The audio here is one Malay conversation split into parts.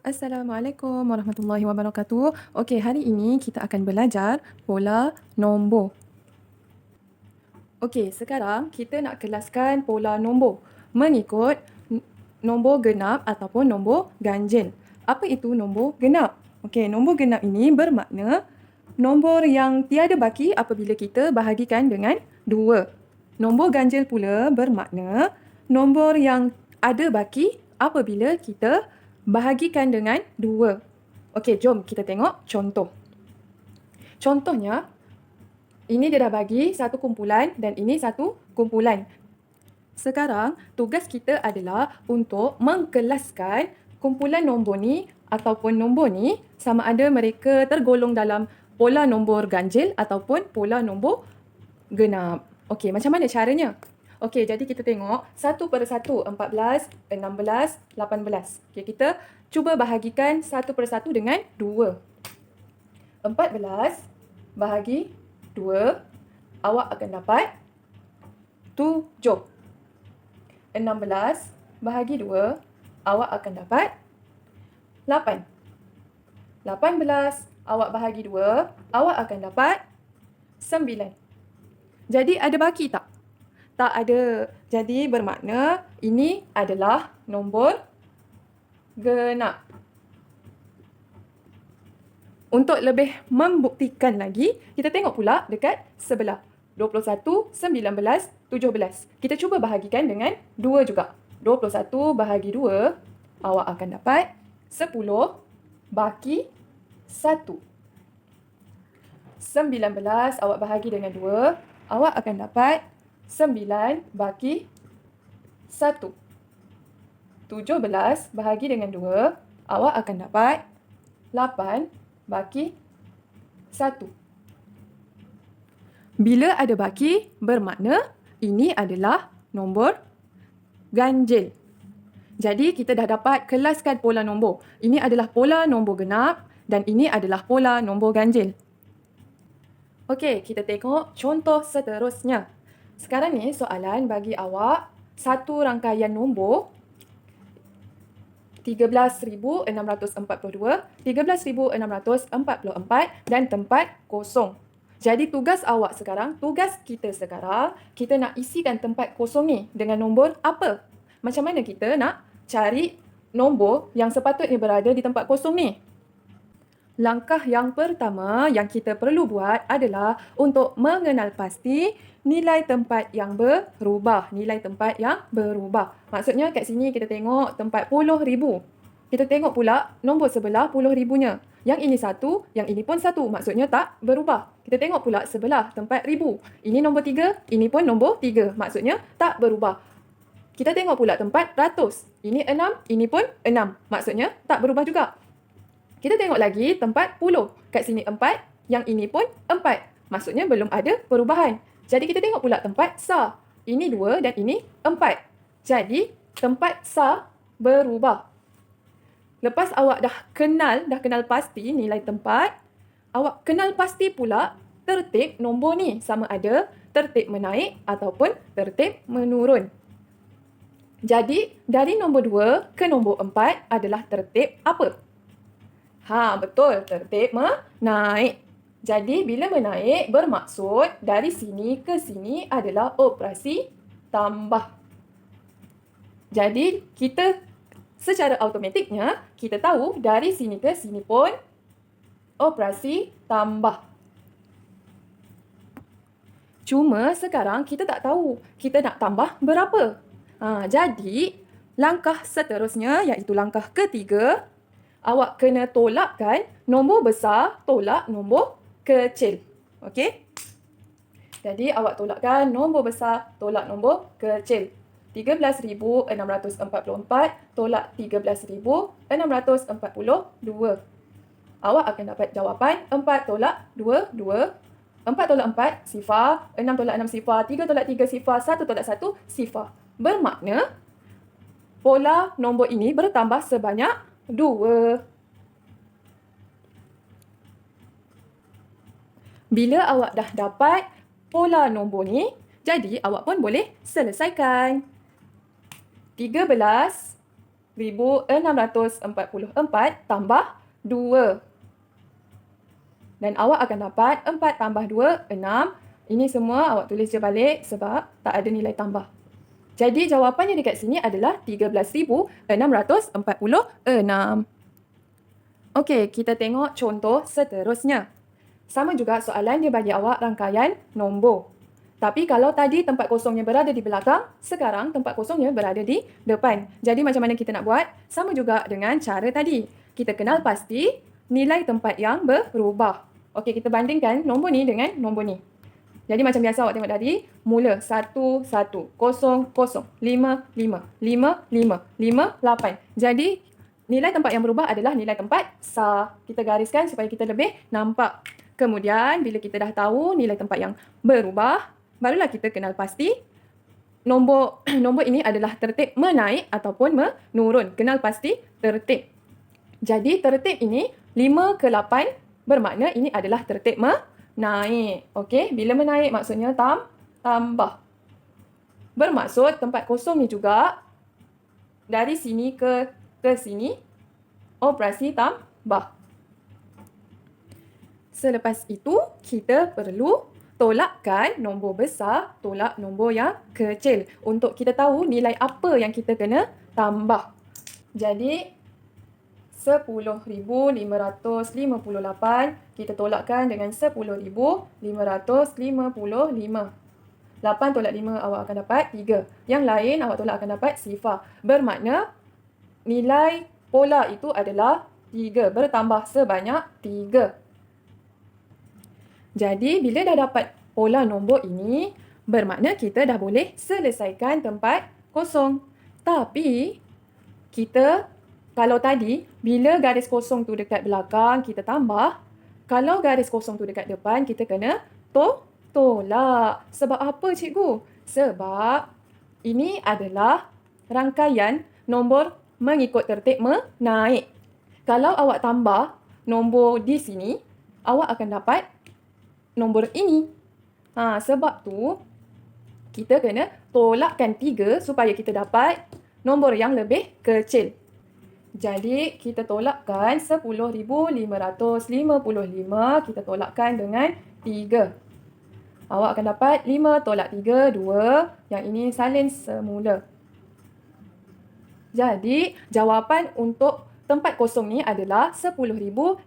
Assalamualaikum warahmatullahi wabarakatuh. Okey, hari ini kita akan belajar pola nombor. Okey, sekarang kita nak kelaskan pola nombor mengikut nombor genap ataupun nombor ganjil. Apa itu nombor genap? Okey, nombor genap ini bermakna nombor yang tiada baki apabila kita bahagikan dengan 2. Nombor ganjil pula bermakna nombor yang ada baki apabila kita bahagikan dengan 2. Okey, jom kita tengok contoh. Contohnya, ini dia dah bagi satu kumpulan dan ini satu kumpulan. Sekarang, tugas kita adalah untuk mengkelaskan kumpulan nombor ni ataupun nombor ni sama ada mereka tergolong dalam pola nombor ganjil ataupun pola nombor genap. Okey, macam mana caranya? Okey, jadi kita tengok satu per satu, 14, 16, 18. Okey, kita cuba bahagikan satu per satu dengan 2. 14 bahagi 2, awak akan dapat 7. 16 bahagi 2, awak akan dapat 8. 18 awak bahagi 2, awak akan dapat 9. Jadi ada baki tak? Tak ada. Jadi bermakna ini adalah nombor genap. Untuk lebih membuktikan lagi, kita tengok pula dekat sebelah. 21, 19, 17. Kita cuba bahagikan dengan 2 juga. 21 bahagi 2, awak akan dapat 10 baki 1. 19 awak bahagi dengan 2, awak akan dapat 9 baki 1. 17 bahagi dengan 2, awak akan dapat 8 baki 1. Bila ada baki, bermakna ini adalah nombor ganjil. Jadi kita dah dapat kelaskan pola nombor. Ini adalah pola nombor genap dan ini adalah pola nombor ganjil. Okey, kita tengok contoh seterusnya. Sekarang ni soalan bagi awak satu rangkaian nombor 13,642, 13,644 dan tempat kosong. Jadi tugas kita sekarang, kita nak isikan tempat kosong ni dengan nombor apa? Macam mana kita nak cari nombor yang sepatutnya berada di tempat kosong ni? Langkah yang pertama yang kita perlu buat adalah untuk mengenal pasti nilai tempat yang berubah. Nilai tempat yang berubah. Maksudnya kat sini kita tengok tempat puluh ribu. Kita tengok pula nombor sebelah puluh ribunya. Yang ini 1, yang ini pun 1. Maksudnya tak berubah. Kita tengok pula sebelah tempat ribu. Ini nombor 3, ini pun nombor 3. Maksudnya tak berubah. Kita tengok pula tempat ratus. Ini 6, ini pun 6. Maksudnya tak berubah juga. Kita tengok lagi tempat puluh. Kat sini 4, yang ini pun 4. Maksudnya belum ada perubahan. Jadi kita tengok pula tempat sa. Ini 2 dan ini 4. Jadi tempat sa berubah. Lepas awak dah kenal pasti nilai tempat, awak kenal pasti pula tertib nombor ni sama ada tertib menaik ataupun tertib menurun. Jadi dari nombor 2 ke nombor 4 adalah tertib apa? Betul, tertib menaik. Jadi bila menaik bermaksud dari sini ke sini adalah operasi tambah. Jadi kita secara automatiknya kita tahu dari sini ke sini pun operasi tambah. Cuma sekarang kita tak tahu kita nak tambah berapa. Jadi langkah seterusnya iaitu langkah ketiga, awak kena tolakkan nombor besar tolak nombor kecil. Okey? Jadi awak tolakkan nombor besar tolak nombor kecil. 13,644 tolak 13,642. Awak akan dapat jawapan 4 tolak 2, 2. 4 tolak 4, sifar. 6 tolak 6, sifar. 3 tolak 3, sifar. 1 tolak 1, sifar. Bermakna pola nombor ini bertambah sebanyak 2. Bila awak dah dapat pola nombor ni, jadi awak pun boleh selesaikan. 13 tambah 2. Dan awak akan dapat 4 tambah 2, 6. Ini semua awak tulis je balik sebab tak ada nilai tambah. Jadi jawapannya dekat sini adalah 13,646. Okey, kita tengok contoh seterusnya. Sama juga soalan dia bagi awak rangkaian nombor. Tapi kalau tadi tempat kosongnya berada di belakang, sekarang tempat kosongnya berada di depan. Jadi macam mana kita nak buat? Sama juga dengan cara tadi. Kita kenal pasti nilai tempat yang berubah. Okey, kita bandingkan nombor ni dengan nombor ni. Jadi macam biasa awak tengok tadi, mula 1, 1, 0, 0, 5, 5, 5, 5, 8. Jadi nilai tempat yang berubah adalah nilai tempat sah. Kita gariskan supaya kita lebih nampak. Kemudian bila kita dah tahu nilai tempat yang berubah, barulah kita kenal pasti nombor ini adalah tertib menaik ataupun menurun. Kenal pasti tertib. Jadi tertib ini 5 ke 8 bermakna ini adalah tertib menaik. Okey, bila menaik maksudnya tambah. Bermaksud tempat kosong ni juga dari sini ke sini operasi tambah. Selepas itu kita perlu tolakkan nombor besar, tolak nombor yang kecil untuk kita tahu nilai apa yang kita kena tambah. Jadi 10,558 kita tolakkan dengan 10,555. 8 tolak 5 awak akan dapat 3. Yang lain awak tolak akan dapat sifar. Bermakna nilai pola itu adalah 3. Bertambah sebanyak 3. Jadi bila dah dapat pola nombor ini, bermakna kita dah boleh selesaikan tempat kosong. Tapi kita kalau tadi, bila garis kosong tu dekat belakang, kita tambah. Kalau garis kosong tu dekat depan, kita kena tolak. Sebab apa cikgu? Sebab ini adalah rangkaian nombor mengikut tertib menaik. Kalau awak tambah nombor di sini, awak akan dapat nombor ini. Sebab tu, kita kena tolakkan 3 supaya kita dapat nombor yang lebih kecil. Jadi, kita tolakkan 10,555, kita tolakkan dengan 3. Awak akan dapat 5 tolak 3, 2. Yang ini salin semula. Jadi, jawapan untuk tempat kosong ni adalah 10,552.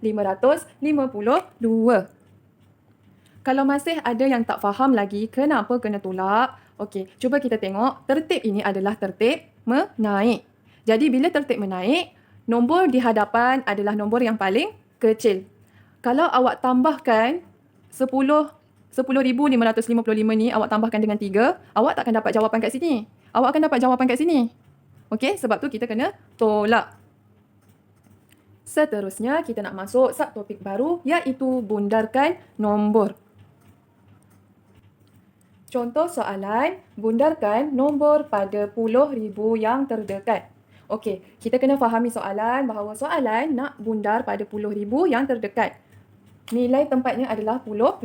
Kalau masih ada yang tak faham lagi kenapa kena tolak, okey, cuba kita tengok tertib ini adalah tertib menaik. Jadi, bila tertib menaik, nombor di hadapan adalah nombor yang paling kecil. Kalau awak tambahkan 10,555 ni, awak tambahkan dengan 3, awak tak akan dapat jawapan kat sini. Awak akan dapat jawapan kat sini. Okey, sebab tu kita kena tolak. Seterusnya, kita nak masuk subtopik baru iaitu bundarkan nombor. Contoh soalan, bundarkan nombor pada puluh ribu yang terdekat. Okey, kita kena fahami soalan bahawa soalan nak bundar pada puluh ribu yang terdekat. Nilai tempatnya adalah 10,000.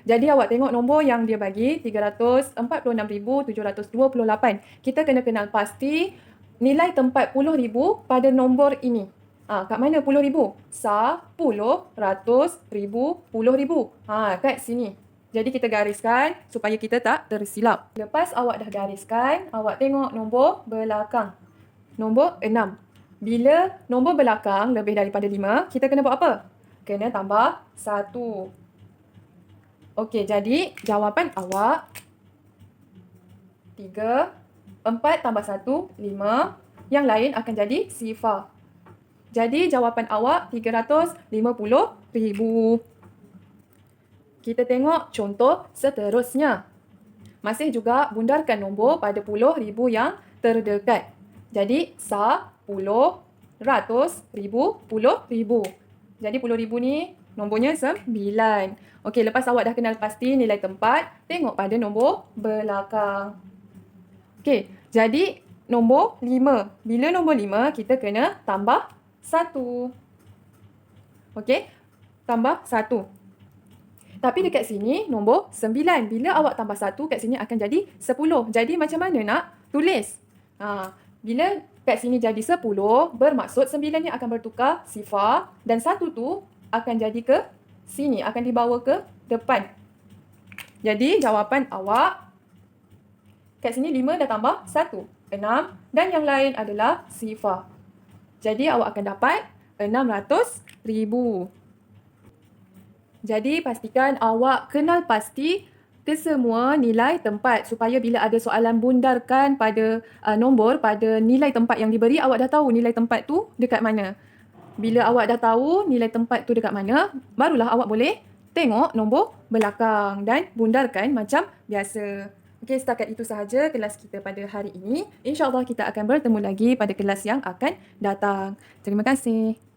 Jadi awak tengok nombor yang dia bagi 346,728. Kita kena kenal pasti nilai tempat 10,000 pada nombor ini. Kat mana 10,000? 10, ratus, ribu, 10,000. Kat sini. Jadi kita gariskan supaya kita tak tersilap. Lepas awak dah gariskan, awak tengok nombor belakang. Nombor 6. Bila nombor belakang lebih daripada 5, kita kena buat apa? Kena tambah 1. Okey, jadi jawapan awak 3, 4 tambah 1, 5. Yang lain akan jadi sifar. Jadi jawapan awak 350,000. Kita tengok contoh seterusnya. Masih juga bundarkan nombor pada puluh ribu yang terdekat. Jadi 10, ratus, ribu, 10,000. Jadi 10,000 ni nombornya 9. Okey, lepas awak dah kenal pasti nilai tempat, tengok pada nombor belakang. Okey, jadi nombor 5. Bila nombor 5, kita kena tambah 1. Okey, tambah 1. Tapi dekat sini nombor 9. Bila awak tambah 1 kat sini akan jadi 10. Jadi macam mana nak tulis? Bila kat sini jadi 10, bermaksud 9 ni akan bertukar sifar dan 1 tu akan jadi ke sini, akan dibawa ke depan. Jadi jawapan awak kat sini 5 dah tambah 1, 6 dan yang lain adalah sifar. Jadi awak akan dapat 600,000. Jadi pastikan awak kenal pasti kesemua nilai tempat supaya bila ada soalan bundarkan pada nombor, pada nilai tempat yang diberi, awak dah tahu nilai tempat tu dekat mana. Bila awak dah tahu nilai tempat tu dekat mana, barulah awak boleh tengok nombor belakang dan bundarkan macam biasa. Okey, setakat itu sahaja kelas kita pada hari ini. InsyaAllah kita akan bertemu lagi pada kelas yang akan datang. Terima kasih.